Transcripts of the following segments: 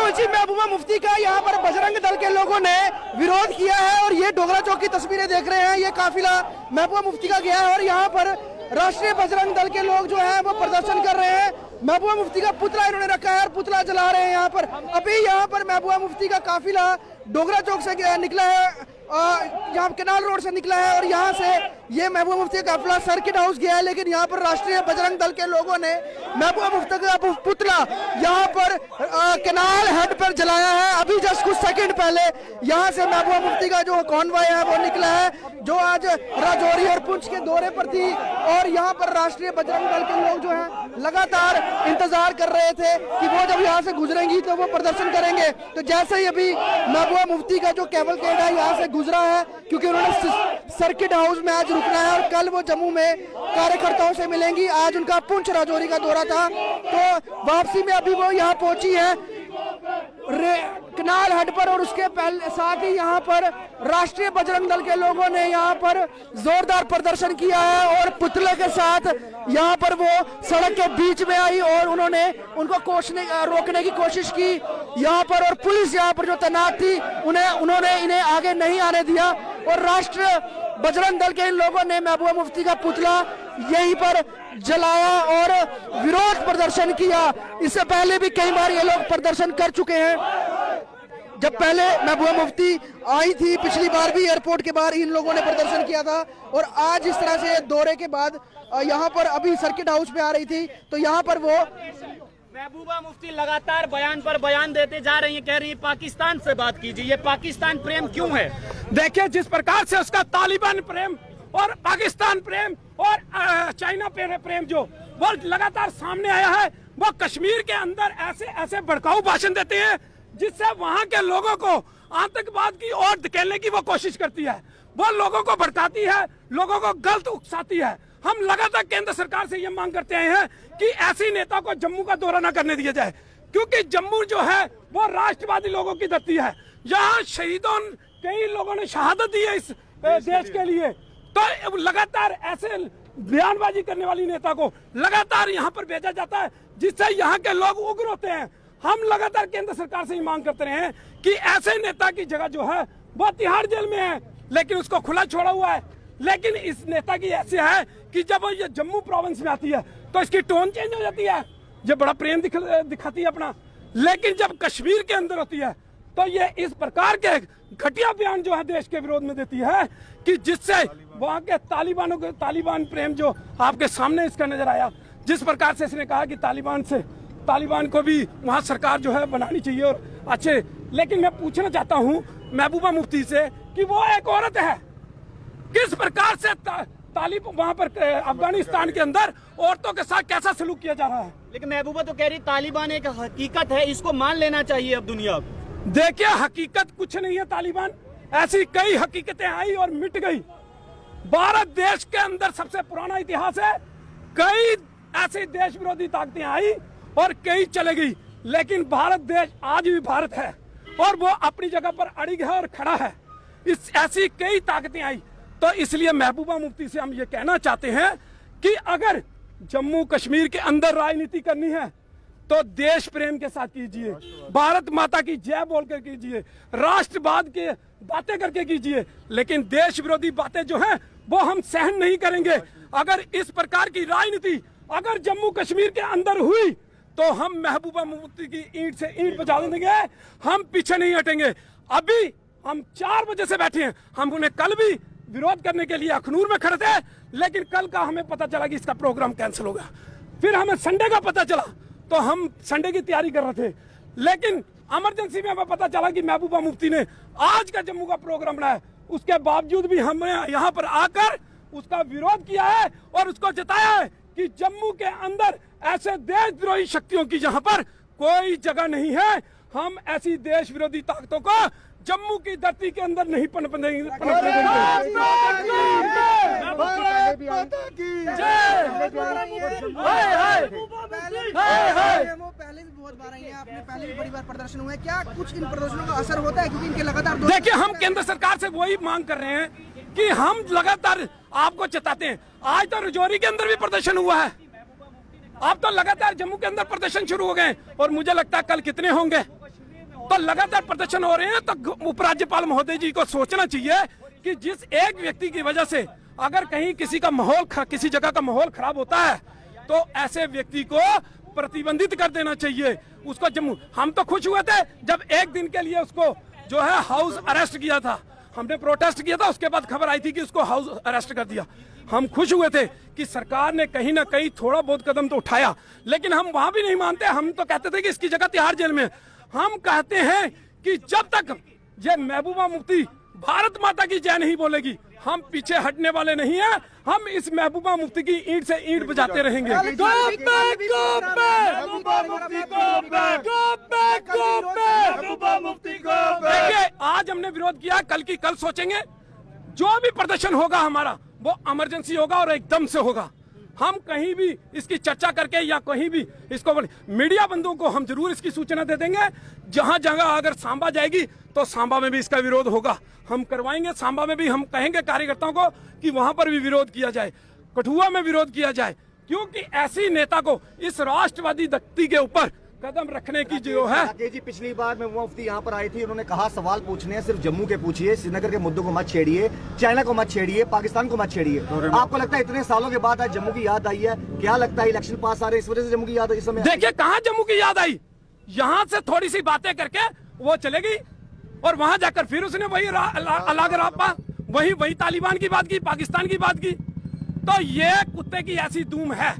उलझी महबूबा मुफ्ती का यहाँ पर बजरंग दल के लोगों ने विरोध किया है और ये डोगरा चौक की तस्वीरें देख रहे हैं। ये काफिला महबूबा मुफ्ती का गया है और यहाँ पर राष्ट्रीय बजरंग दल के लोग जो है वो प्रदर्शन कर रहे हैं। महबूबा मुफ्ती का पुतला इन्होंने रखा है और पुतला जला रहे हैं यहाँ पर। अभी यहाँ पर महबूबा मुफ्ती का काफिला डोगरा चौक से निकला है, यहाँ केनाल रोड से निकला है और यहाँ से ये महबूबा मुफ्ती का काफिला सर्किट हाउस गया है। लेकिन यहाँ पर राष्ट्रीय बजरंग दल के लोगों ने महबूबा मुफ्ती का पुतला यहाँ पर केनाल हेड पर जलाया है। अभी जस्ट कुछ सेकंड पहले यहाँ से महबूबा मुफ्ती का जो कॉन्वॉय है वो निकला है, जो आज राजौरी और पुंछ के दौरे पर थी। और यहाँ पर राष्ट्रीय बजरंग दल के लोग जो है लगातार इंतजार कर रहे थे कि वो जब यहाँ से गुजरेंगी तो वो प्रदर्शन करेंगे। तो जैसे ही अभी महबूबा मुफ्ती का जो कैवलकेड है यहाँ से गुजरा है, क्योंकि उन्होंने सर्किट हाउस में आज रुकना है और कल वो जम्मू में कार्यकर्ताओं से मिलेंगी। आज उनका पुंछ राजौरी का दौरा था, तो वापसी में अभी वो यहाँ पहुंची है कनाल हेड पर। और उसके पहले साथ ही यहाँ पर राष्ट्रीय बजरंग दल के लोगों ने यहाँ पर जोरदार प्रदर्शन किया है और पुतले के साथ यहाँ पर वो सड़क के बीच में आई और उन्होंने उनको रोकने की कोशिश की यहाँ पर। और पुलिस यहाँ पर जो तैनात थी उन्होंने इन्हें आगे नहीं आने दिया और राष्ट्रीय बजरंग दल के इन लोगों ने महबूबा मुफ्ती का पुतला यहीं पर जलाया और विरोध प्रदर्शन किया। इससे पहले भी कई बार ये लोग प्रदर्शन कर चुके हैं। जब पहले महबूबा मुफ्ती आई थी पिछली बार भी एयरपोर्ट के बाहर इन लोगों ने प्रदर्शन किया था और आज इस तरह से दौरे के बाद यहाँ पर अभी सर्किट हाउस पे आ रही थी, तो यहाँ पर वो महबूबा मुफ्ती लगातार बयान पर बयान देते जा रही हैं, कह रही है पाकिस्तान से बात कीजिए। ये पाकिस्तान प्रेम क्यों है? देखिए, जिस प्रकार से उसका तालिबान प्रेम और पाकिस्तान प्रेम और चाइना प्रेम जो वो लगातार सामने आया है, वो कश्मीर के अंदर ऐसे ऐसे भड़काऊ भाषण देते हैं जिससे वहां के लोगों को आतंकवाद की ओर धकेलने की वो कोशिश करती है। वो लोगों को भड़काती है, लोगों को गलत उकसाती है। हम लगातार केंद्र सरकार से ये मांग करते आए हैं कि ऐसी नेता को जम्मू का दौरा न करने दिया जाए, क्योंकि जम्मू जो है वो राष्ट्रवादी लोगों की धरती है। यहाँ शहीदों कई लोगों ने शहादत दी है इस देश के लिए, तो लगातार ऐसे बयानबाजी करने वाली नेता को लगातार यहाँ पर भेजा जाता है जिससे यहाँ के लोग उग्र होते हैं। हम लगातार केंद्र सरकार से ये मांग करते रहे हैं कि ऐसे नेता की जगह जो है वो तिहाड़ जेल में है, लेकिन उसको खुला छोड़ा हुआ है। लेकिन इस नेता की ऐसी है कि जब ये जम्मू प्रोविंस में आती है तो इसकी टोन चेंज हो जाती है, ये बड़ा प्रेम दिखाती है अपना। लेकिन जब कश्मीर के अंदर होती है तो ये इस प्रकार के घटिया बयान जो है देश के विरोध में देती है कि जिससे वहां के तालिबान प्रेम जो आपके सामने इसका नजर आया। जिस प्रकार से इसने कहा कि तालिबान को भी वहां सरकार जो है बनानी चाहिए और अच्छे। लेकिन मैं पूछना चाहता हूं महबूबा मुफ्ती से कि वो एक औरत है, किस प्रकार से वहां पर अफगानिस्तान के अंदर औरतों के साथ कैसा सलूक किया जा रहा है? लेकिन महबूबा तो कह रही तालिबान एक हकीकत है, इसको मान लेना चाहिए अब दुनिया को। देखिए, हकीकत कुछ नहीं है तालिबान, ऐसी कई हकीकतें आई और मिट गई। भारत देश के अंदर सबसे पुराना इतिहास है, कई ऐसी देश विरोधी ताकतें आई और कई चले गई, लेकिन भारत देश आज भी भारत है और वो अपनी जगह पर अड़िग है और खड़ा है। ऐसी कई ताकतें आई, तो इसलिए महबूबा मुफ्ती से हम ये कहना चाहते हैं कि अगर जम्मू कश्मीर के अंदर राजनीति करनी है तो देश प्रेम के साथ कीजिए, भारत माता की जय बोलकर कीजिए, राष्ट्रवाद के बातें करके कीजिए। लेकिन देश विरोधी बातें जो हैं वो हम सहन नहीं करेंगे। अगर इस प्रकार की राजनीति अगर जम्मू कश्मीर के अंदर हुई तो हम महबूबा मुफ्ती की ईंट से ईंट बजा देंगे, हम पीछे नहीं हटेंगे। अभी हम 4 बजे से बैठे हैं, हम उन्हें कल भी विरोध करने के लिए अखनूर में खड़े थे, लेकिन कल का हमें पता चला कि इसका प्रोग्राम कैंसिल हो गया। फिर हमें संडे का पता चला तो हम संडे की तैयारी कर रहे थे, लेकिन इमरजेंसी में हमें पता चला कि महबूबा मुफ्ती ने आज का जम्मू का प्रोग्राम बनाया। उसके बावजूद भी हमने यहाँ पर आकर उसका विरोध किया है और उसको जताया है कि जम्मू के अंदर ऐसे देशद्रोही शक्तियों की यहाँ पर कोई जगह नहीं है। हम ऐसी देश विरोधी ताकतों को जम्मू की धरती के अंदर नहीं पनपने देंगे। पहले भी बहुत बार आई हैं, आपने पहले भी बड़ी बार प्रदर्शन हुए, क्या कुछ इन प्रदर्शनों का असर होता है? क्योंकि इनके लगातार देखिए, हम केंद्र सरकार से वही मांग कर रहे हैं कि हम लगातार आपको चेताते हैं। आज तो राजौरी के अंदर भी प्रदर्शन हुआ है, अब तो लगातार जम्मू के अंदर प्रदर्शन शुरू हो गए और मुझे लगता है कल कितने होंगे। तो लगातार प्रदर्शन हो रहे हैं, तो उपराज्यपाल महोदय जी को सोचना चाहिए कि जिस एक व्यक्ति की वजह से अगर कहीं किसी का माहौल, किसी जगह का माहौल खराब होता है तो ऐसे व्यक्ति को प्रतिबंधित कर देना चाहिए। उसको जम्मू, हम तो खुश हुए थे जब एक दिन के लिए उसको जो है हाउस अरेस्ट किया था, हमने प्रोटेस्ट किया था, उसके बाद खबर आई थी कि उसको हाउस अरेस्ट कर दिया। हम खुश हुए थे कि सरकार ने कहीं ना कहीं थोड़ा बहुत कदम तो उठाया, लेकिन हम वहां भी नहीं मानते। हम तो कहते थे कि इसकी जगह तिहाड़ जेल में। हम कहते हैं कि जब तक ये महबूबा मुफ्ती भारत माता की जय नहीं बोलेगी, हम पीछे हटने वाले नहीं हैं। हम इस महबूबा मुफ्ती की ईंट से ईंट बजाते रहेंगे। देखिए, आज हमने विरोध किया, कल की कल सोचेंगे। जो भी प्रदर्शन होगा हमारा वो इमरजेंसी होगा और एकदम से होगा। हम कहीं भी इसकी चर्चा करके या कहीं भी इसको मीडिया बंधुओं को हम जरूर इसकी सूचना दे देंगे। जहां जगह अगर सांबा जाएगी तो सांबा में भी इसका विरोध होगा, हम करवाएंगे। सांबा में भी हम कहेंगे कार्यकर्ताओं को कि वहां पर भी विरोध किया जाए, कठुआ में विरोध किया जाए, क्योंकि ऐसी नेता को इस राष्ट्रवादी व्यक्ति के ऊपर कदम रखने की जो है। जी, पिछली बार महबूबा मुफ्ती यहाँ पर आई थी, उन्होंने कहा सवाल पूछने हैं सिर्फ जम्मू के पूछिए, श्रीनगर के मुद्दों को मत छेड़िए, चाइना को मत छेड़िए, पाकिस्तान को मत छेड़िए। आपको लगता है इतने सालों के बाद आज जम्मू की याद आई है? क्या लगता है इलेक्शन पास आ रहे इस वजह से जम्मू की याद इस समय? देखिए, कहाँ जम्मू की याद आई? यहाँ से थोड़ी सी बातें करके वो चले गई और वहां जाकर फिर उसने वही अलग रापा, वही तालिबान की बात की, पाकिस्तान की बात की। तो ये कुत्ते की ऐसी धूम है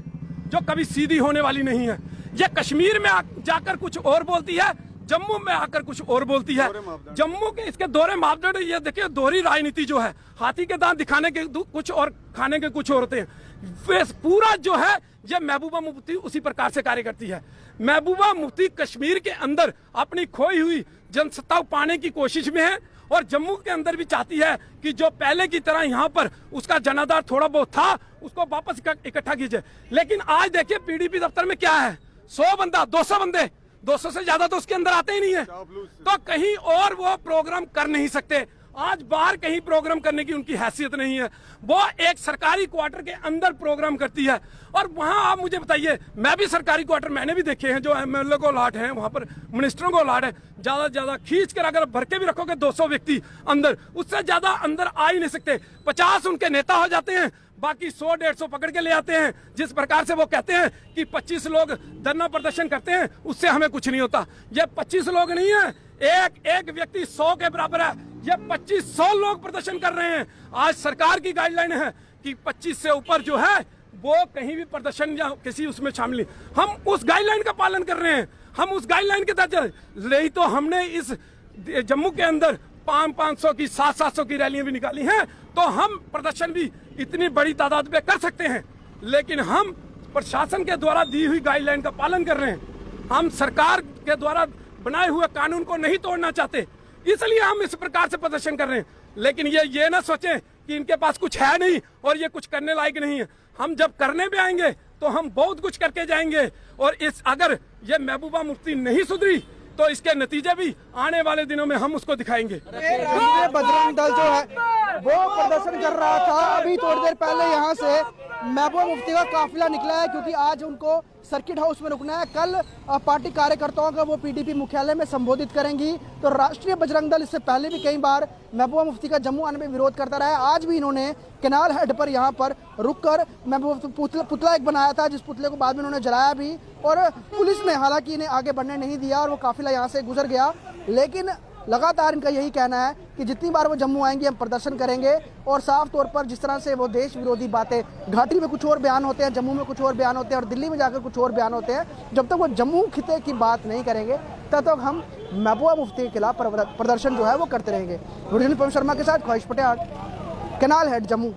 जो कभी सीधी होने वाली नहीं है। ये कश्मीर में जाकर कुछ और बोलती है, जम्मू में आकर कुछ और बोलती है। जम्मू के इसके दोहरे मापदंड, ये देखिए दोहरी राजनीति जो है, हाथी के दांत दिखाने के कुछ और खाने के कुछ और होते हैं। पूरा जो है ये महबूबा मुफ्ती उसी प्रकार से कार्य करती है। महबूबा मुफ्ती कश्मीर के अंदर अपनी खोई हुई जनसत्ता पाने की कोशिश में है और जम्मू के अंदर भी चाहती है कि जो पहले की तरह यहाँ पर उसका जनाधार थोड़ा बहुत था उसको वापस इकट्ठा कीजिए। लेकिन आज देखिए पीडीपी दफ्तर में क्या है, 100 बंदा, 200 बंदे, 200 से ज्यादा तो उसके अंदर आते ही नहीं है। तो कहीं और वो प्रोग्राम कर नहीं सकते। आज बाहर कहीं प्रोग्राम करने की उनकी हैसियत नहीं है। वो एक सरकारी क्वार्टर के अंदर प्रोग्राम करती है। और वहां आप मुझे बताइए, मैं भी सरकारी क्वार्टर मैंने भी देखे हैं, जो एमएलए को अलॉट है, वहां पर मिनिस्टरों को अलॉट है। ज्यादा से ज्यादा खींच कर अगर भर के भी रखोगे 200 व्यक्ति अंदर, उससे ज्यादा अंदर आ ही नहीं सकते। 50 उनके नेता हो जाते हैं, बाकी 100-150 पकड़ के ले आते हैं। जिस प्रकार से वो कहते हैं कि 25 लोग धरना प्रदर्शन करते हैं, उससे हमें कुछ नहीं होता। ये 25 लोग नहीं है, एक व्यक्ति 100 के बराबर है। ये 2500 लोग प्रदर्शन कर रहे हैं। आज सरकार की गाइडलाइन है कि 25 से ऊपर जो है वो कहीं भी प्रदर्शन या किसी उसमें शामिल नहीं। हम उस गाइडलाइन का पालन कर रहे हैं, हम उस गाइडलाइन के तहत नहीं तो हमने इस जम्मू के अंदर 500 की 700 की रैलियां भी निकाली हैं। तो हम प्रदर्शन भी इतनी बड़ी तादाद में कर सकते हैं, लेकिन हम प्रशासन के द्वारा दी हुई गाइडलाइन का पालन कर रहे हैं। हम सरकार के द्वारा बनाए हुए कानून को नहीं तोड़ना चाहते, इसलिए हम इस प्रकार से प्रदर्शन कर रहे हैं। लेकिन ये ना सोचें कि इनके पास कुछ है नहीं और ये कुछ करने लायक नहीं है। हम जब करने में आएंगे तो हम बहुत कुछ करके जाएंगे। और अगर ये महबूबा मुफ्ती नहीं सुधरी तो इसके नतीजे भी आने वाले दिनों में हम उसको दिखाएंगे। राष्ट्रीय बजरंग दल जो है वो प्रदर्शन कर रहा था। अभी थोड़ी देर पहले यहाँ से महबूबा मुफ्ती का काफिला निकला है, क्योंकि आज उनको सर्किट हाउस में रुकना है। कल पार्टी कार्यकर्ताओं का वो पीडीपी मुख्यालय में संबोधित करेंगी। तो राष्ट्रीय बजरंग दल इससे पहले भी कई बार महबूबा मुफ्ती का जम्मू आने में विरोध करता रहा है। आज भी इन्होंने कैनाल हेड पर यहाँ पर रुककर महबूबा पुतला एक बनाया था, जिस पुतले को बाद में उन्होंने जलाया भी। और पुलिस ने हालांकि इन्हें आगे बढ़ने नहीं दिया और वो काफिला यहाँ से गुजर गया। लेकिन लगातार इनका यही कहना है कि जितनी बार वो जम्मू आएंगे हम प्रदर्शन करेंगे। और साफ तौर पर जिस तरह से वो देश विरोधी बातें, घाटी में कुछ और बयान होते हैं, जम्मू में कुछ और बयान होते हैं और दिल्ली में जाकर कुछ और बयान होते हैं, जब तक वो जम्मू खिते की बात नहीं करेंगे तब तक हम महबूबा मुफ्ती के खिलाफ प्रदर्शन जो है वो करते रहेंगे। वीडियो शर्मा के साथ ख्वाहिश पटेल, कैनाल हेड, जम्मू।